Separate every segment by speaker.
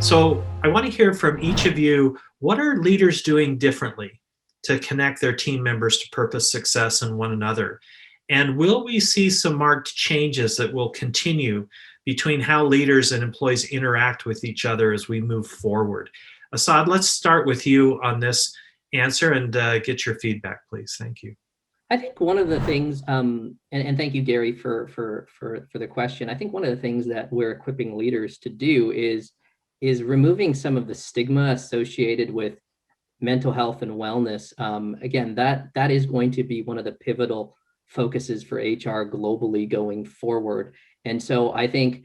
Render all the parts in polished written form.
Speaker 1: So I want to hear from each of you. What are leaders doing differently to connect their team members to purpose, success, and one another? And will we see some marked changes that will continue between how leaders and employees interact with each other as we move forward? Assad, let's start with you on this answer and get your feedback, please. Thank you.
Speaker 2: I think one of the things, and thank you, Gary, for the question. I think one of the things that we're equipping leaders to do is removing some of the stigma associated with mental health and wellness. Again, that is going to be one of the pivotal focuses for HR globally going forward. And so I think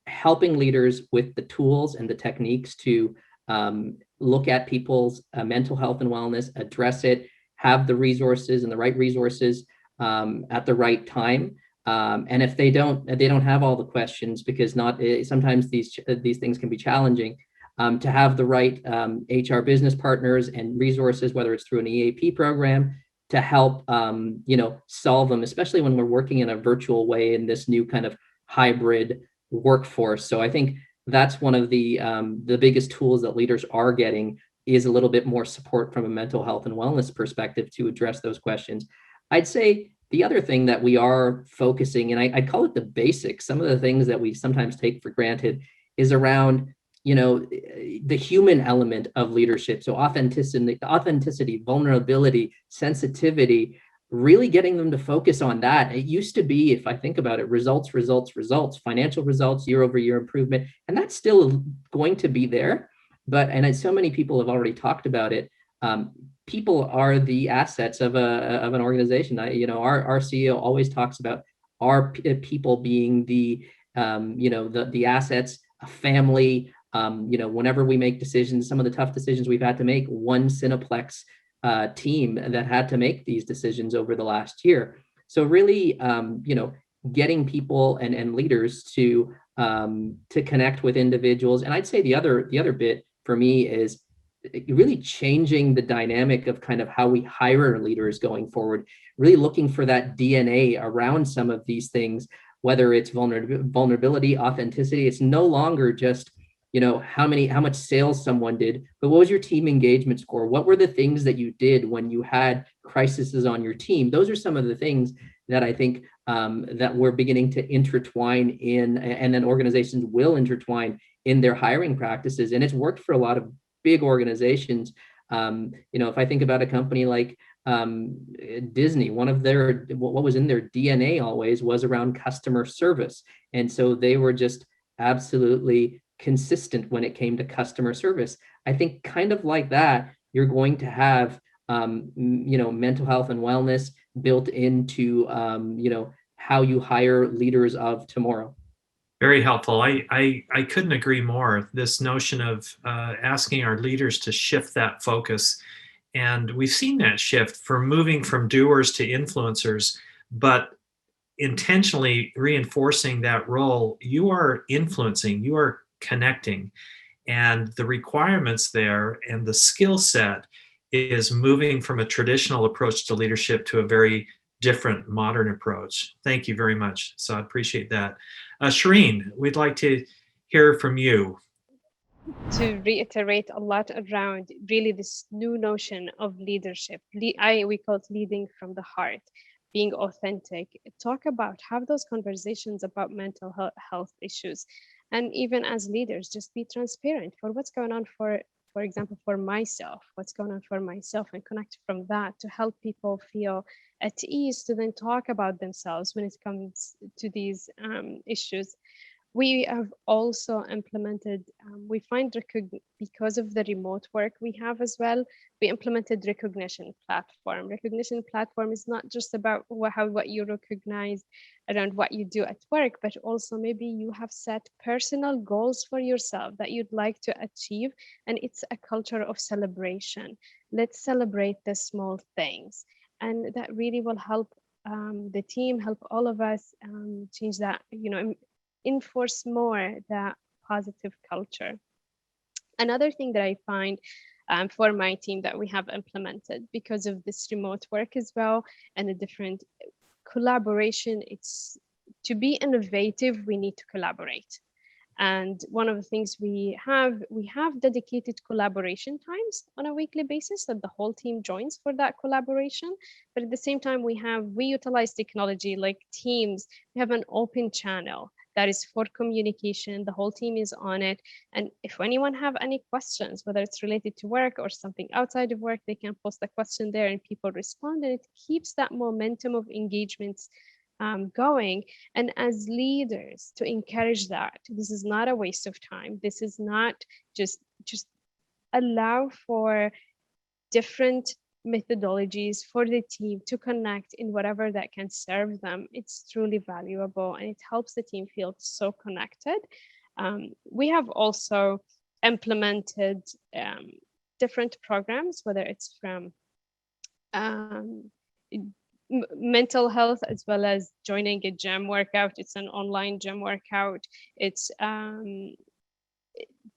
Speaker 2: helping leaders with the tools and the techniques to look at people's mental health and wellness, address it, have the resources and the right resources at the right time. And if they don't have all the questions, because sometimes these things can be challenging, to have the right HR business partners and resources, whether it's through an EAP program, to help solve them, especially when we're working in a virtual way in this new kind of hybrid workforce. So I think that's one of the biggest tools that leaders are getting, is a little bit more support from a mental health and wellness perspective to address those questions. I'd say the other thing that we are focusing, and I'd call it the basics, some of the things that we sometimes take for granted, is around the human element of leadership. So authenticity, vulnerability, sensitivity, really getting them to focus on that. It used to be, if I think about it, results, financial results, year over year improvement, and that's still going to be there. But, and as so many people have already talked about it, people are the assets of an organization. Our CEO always talks about our people being the assets, a family. Whenever we make decisions, some of the tough decisions we've had to make, one Cineplex team that had to make these decisions over the last year. So really, getting people and leaders to connect with individuals. And I'd say the other bit for me is really changing the dynamic of kind of how we hire leaders going forward, really looking for that DNA around some of these things, whether it's vulnerability, authenticity. It's no longer just how much sales someone did, but what was your team engagement score? What were the things that you did when you had crises on your team? Those are some of the things that I think that we're beginning to intertwine in, and then organizations will intertwine in their hiring practices. And it's worked for a lot of big organizations. If I think about a company like Disney, what was in their DNA always was around customer service. And so they were just absolutely consistent when it came to customer service. I think kind of like that, you're going to have mental health and wellness built into how you hire leaders of tomorrow.
Speaker 1: Very helpful. I couldn't agree more. This notion of asking our leaders to shift that focus. And we've seen that shift from moving from doers to influencers, but intentionally reinforcing that role. You are influencing, you are connecting, and the requirements there and the skill set is moving from a traditional approach to leadership to a very different modern approach. Thank you very much. So I appreciate that. Shireen, we'd like to hear from you.
Speaker 3: To reiterate a lot around really this new notion of leadership. We call it leading from the heart, being authentic, talk about, have those conversations about mental health issues. And even as leaders, just be transparent for what's going on for example, for myself, what's going on for myself, and connect from that to help people feel at ease to then talk about themselves when it comes to these issues. We have also implemented, we find because of the remote work we have as well, we implemented recognition platform. Recognition platform is not just about what you recognize around what you do at work, but also maybe you have set personal goals for yourself that you'd like to achieve. And it's a culture of celebration. Let's celebrate the small things. And that really will help the team, help all of us change that, enforce more that positive culture. Another thing that I find for my team that we have implemented because of this remote work as well and a different collaboration, it's to be innovative, we need to collaborate. And one of the things we have dedicated collaboration times on a weekly basis that the whole team joins for that collaboration. But at the same time, we utilize technology like Teams. We have an open channel that is for communication. The whole team is on it. And if anyone have any questions, whether it's related to work or something outside of work, they can post a question there and people respond. And it keeps that momentum of engagements going. And as leaders, to encourage that, this is not a waste of time. This is not just allow for different methodologies for the team to connect in whatever that can serve them. It's truly valuable and it helps the team feel so connected. We have also implemented different programs, whether it's from mental health as well as joining a gym workout. It's an online gym workout. It's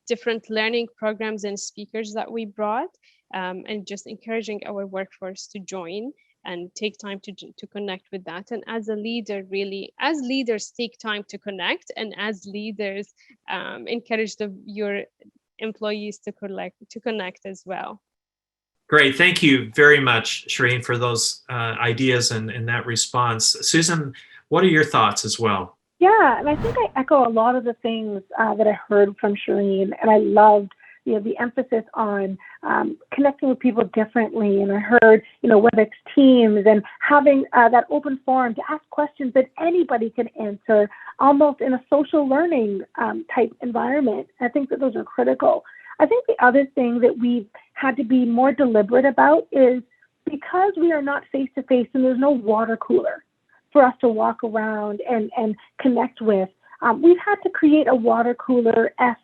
Speaker 3: different learning programs and speakers that we brought, and just encouraging our workforce to join and take time to connect with that. And as a leader, really, as leaders take time to connect, and as leaders encourage your employees to connect as well.
Speaker 1: Great. Thank you very much, Shireen, for those ideas and that response. Susan, what are your thoughts as well?
Speaker 4: Yeah, and I think I echo a lot of the things that I heard from Shireen, and I loved the emphasis on connecting with people differently. And I heard, whether it's Teams and having that open forum to ask questions that anybody can answer, almost in a social learning type environment. I think that those are critical. I think the other thing that we've had to be more deliberate about is, because we are not face-to-face and there's no water cooler for us to walk around and connect with, we've had to create a water cooler-esque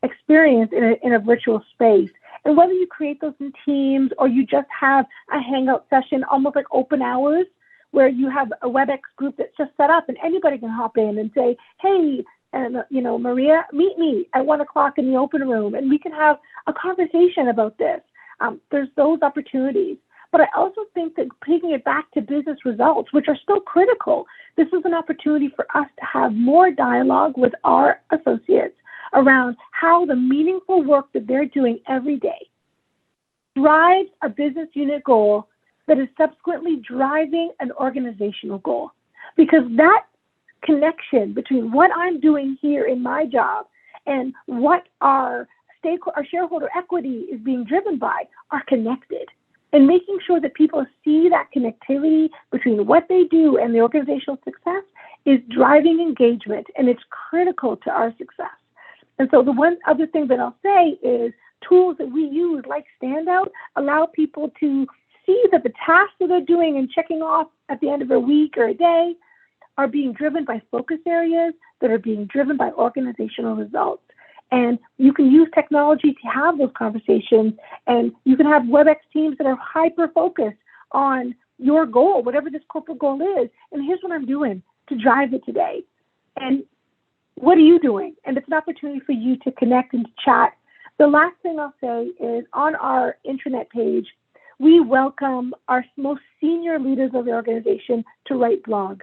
Speaker 4: experience in a virtual space. And whether you create those in Teams or you just have a hangout session, almost like open hours, where you have a WebEx group that's just set up and anybody can hop in and say, hey, and Maria, meet me at 1:00 in the open room, and we can have a conversation about this. There's those opportunities. But I also think that taking it back to business results, which are still critical, this is an opportunity for us to have more dialogue with our associates around how the meaningful work that they're doing every day drives a business unit goal that is subsequently driving an organizational goal. Because that connection between what I'm doing here in my job and what our shareholder equity is being driven by are connected. And making sure that people see that connectivity between what they do and the organizational success is driving engagement, and it's critical to our success. And so the one other thing that I'll say is tools that we use, like Standout, allow people to see that the tasks that they're doing and checking off at the end of a week or a day are being driven by focus areas that are being driven by organizational results. And you can use technology to have those conversations, and you can have WebEx teams that are hyper-focused on your goal, whatever this corporate goal is. And here's what I'm doing to drive it today. And what are you doing? And it's an opportunity for you to connect and to chat. The last thing I'll say is, on our intranet page, we welcome our most senior leaders of the organization to write blogs.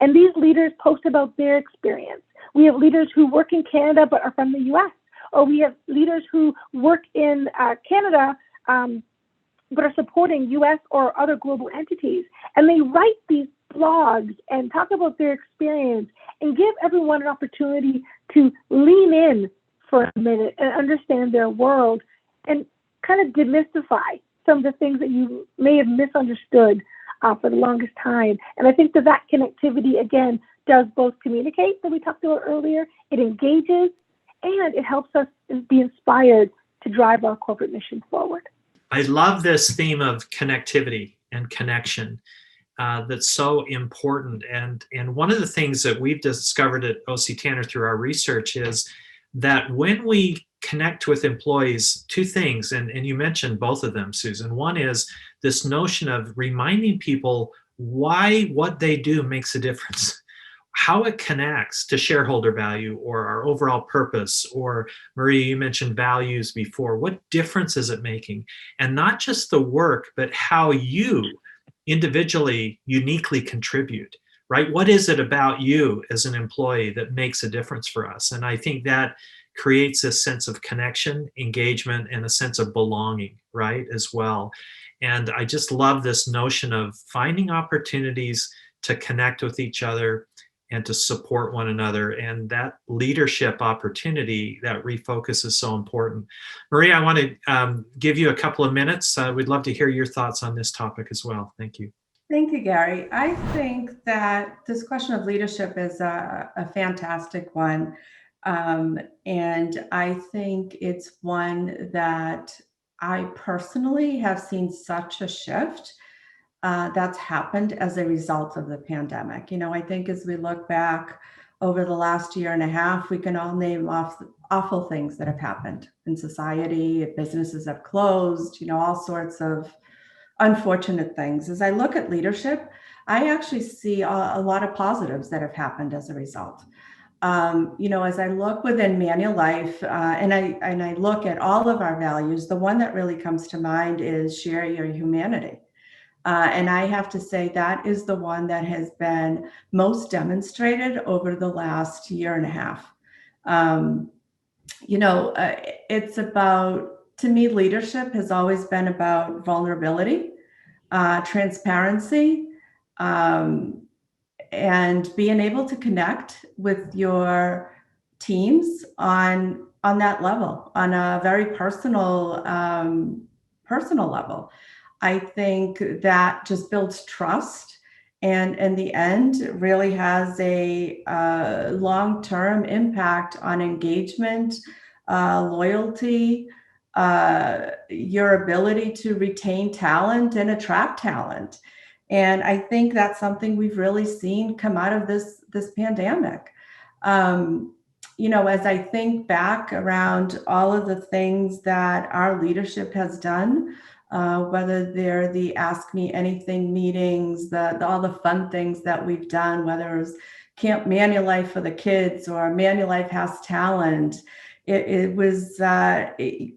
Speaker 4: And these leaders post about their experience. We have leaders who work in Canada but are from the US, or we have leaders who work in Canada but are supporting US or other global entities. And they write these blogs and talk about their experience and give everyone an opportunity to lean in for a minute and understand their world and kind of demystify some of the things that you may have misunderstood for the longest time. And I think that connectivity, again, does both communicate, that we talked about earlier, it engages, and it helps us be inspired to drive our corporate mission forward.
Speaker 1: I love this theme of connectivity and connection. That's so important. And one of the things that we've discovered at OC Tanner through our research is that when we connect with employees, two things, and you mentioned both of them, Susan. One is this notion of reminding people why what they do makes a difference, how it connects to shareholder value or our overall purpose, or Maria, you mentioned values before. What difference is it making? And not just the work, but how you individually uniquely contribute. right? What is it about you as an employee that makes a difference for us? And I think that creates a sense of connection, engagement, and a sense of belonging, right, as well. And I just love this notion of finding opportunities to connect with each other and to support one another. And that leadership opportunity, that refocus is so important. Maria, I want to give you a couple of minutes. We'd love to hear your thoughts on this topic as well. Thank you.
Speaker 5: Thank you, Gary. I think that this question of leadership is a fantastic one. And I think it's one that I personally have seen such a shift that's happened as a result of the pandemic. I think as we look back over the last year and a half, we can all name off awful things that have happened in society. Businesses have closed, all sorts of unfortunate things. As I look at leadership, I actually see a lot of positives that have happened as a result. As I look within Manulife and I look at all of our values, the one that really comes to mind is share your humanity. And I have to say that is the one that has been most demonstrated over the last year and a half. It's about, to me, leadership has always been about vulnerability, transparency, and being able to connect with your teams on that level, on a very personal level. I think that just builds trust, and in the end really has a long-term impact on engagement, loyalty, your ability to retain talent and attract talent. And I think that's something we've really seen come out of this pandemic. As I think back around all of the things that our leadership has done, whether they're the Ask Me Anything meetings, all the fun things that we've done, whether it was Camp Manulife for the kids or Manulife Has Talent, it was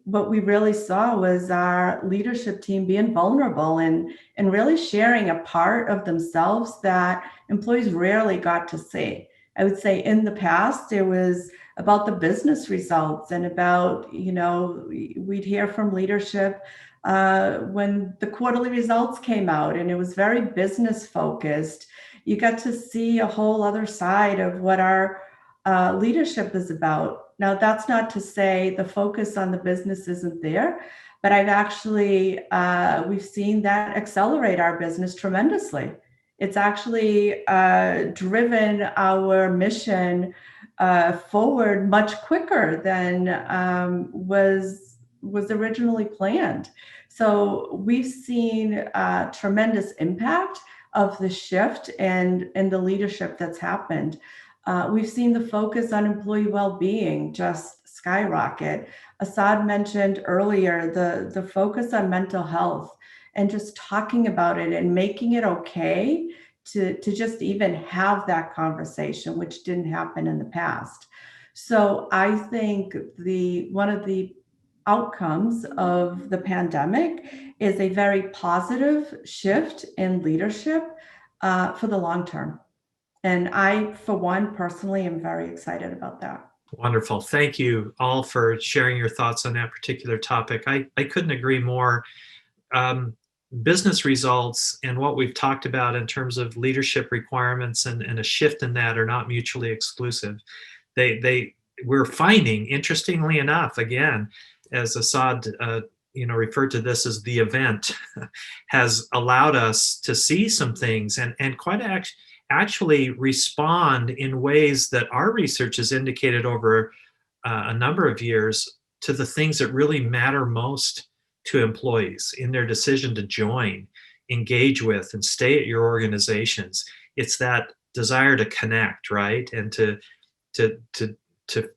Speaker 5: what we really saw was our leadership team being vulnerable and really sharing a part of themselves that employees rarely got to see. I would say in the past, it was about the business results and about, we'd hear from leadership when the quarterly results came out and it was very business focused. You got to see a whole other side of what our leadership is about. Now, that's not to say the focus on the business isn't there, but I've actually, we've seen that accelerate our business tremendously. It's actually driven our mission forward much quicker than was originally planned. So we've seen tremendous impact of the shift and the leadership that's happened. We've seen the focus on employee well-being just skyrocket. Assad mentioned earlier the focus on mental health and just talking about it and making it okay to just even have that conversation, which didn't happen in the past. So I think one of the outcomes of the pandemic is a very positive shift in leadership for the long term. And I, for one, personally am very excited about that.
Speaker 1: Wonderful. Thank you all for sharing your thoughts on that particular topic. I couldn't agree more. Business results and what we've talked about in terms of leadership requirements and a shift in that are not mutually exclusive. We're finding, interestingly enough, again, as Assad referred to this as the event, has allowed us to see some things and quite actually respond in ways that our research has indicated over a number of years to the things that really matter most to employees in their decision to join, engage with, and stay at your organizations. It's that desire to connect, right? And to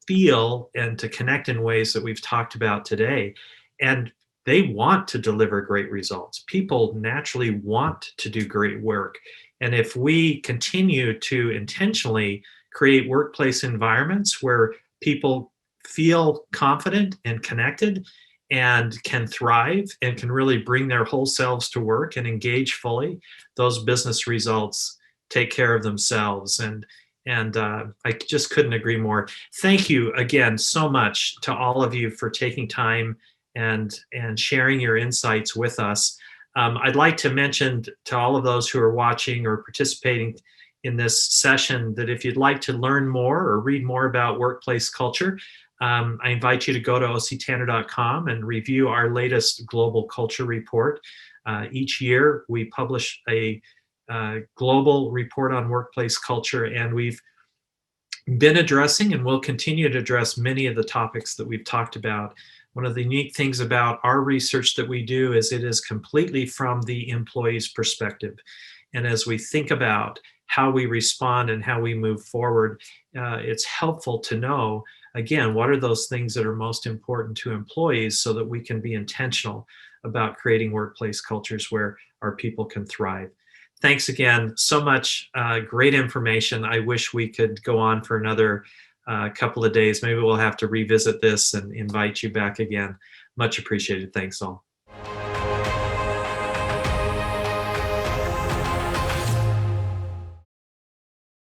Speaker 1: feel and to connect in ways that we've talked about today. And they want to deliver great results. People naturally want to do great work. And if we continue to intentionally create workplace environments where people feel confident and connected and can thrive and can really bring their whole selves to work and engage fully, those business results take care of themselves. And I just couldn't agree more. Thank you again so much to all of you for taking time and sharing your insights with us. I'd like to mention to all of those who are watching or participating in this session that if you'd like to learn more or read more about workplace culture, I invite you to go to octanner.com and review our latest global culture report. Each year we publish a global report on workplace culture, and we've been addressing and will continue to address many of the topics that we've talked about. One of the unique things about our research that we do is it is completely from the employee's perspective. And as we think about how we respond and how we move forward, it's helpful to know, again, what are those things that are most important to employees so that we can be intentional about creating workplace cultures where our people can thrive. Thanks again so much. Great information. I wish we could go on for another couple of days. Maybe we'll have to revisit this and invite you back again. Much appreciated. Thanks all.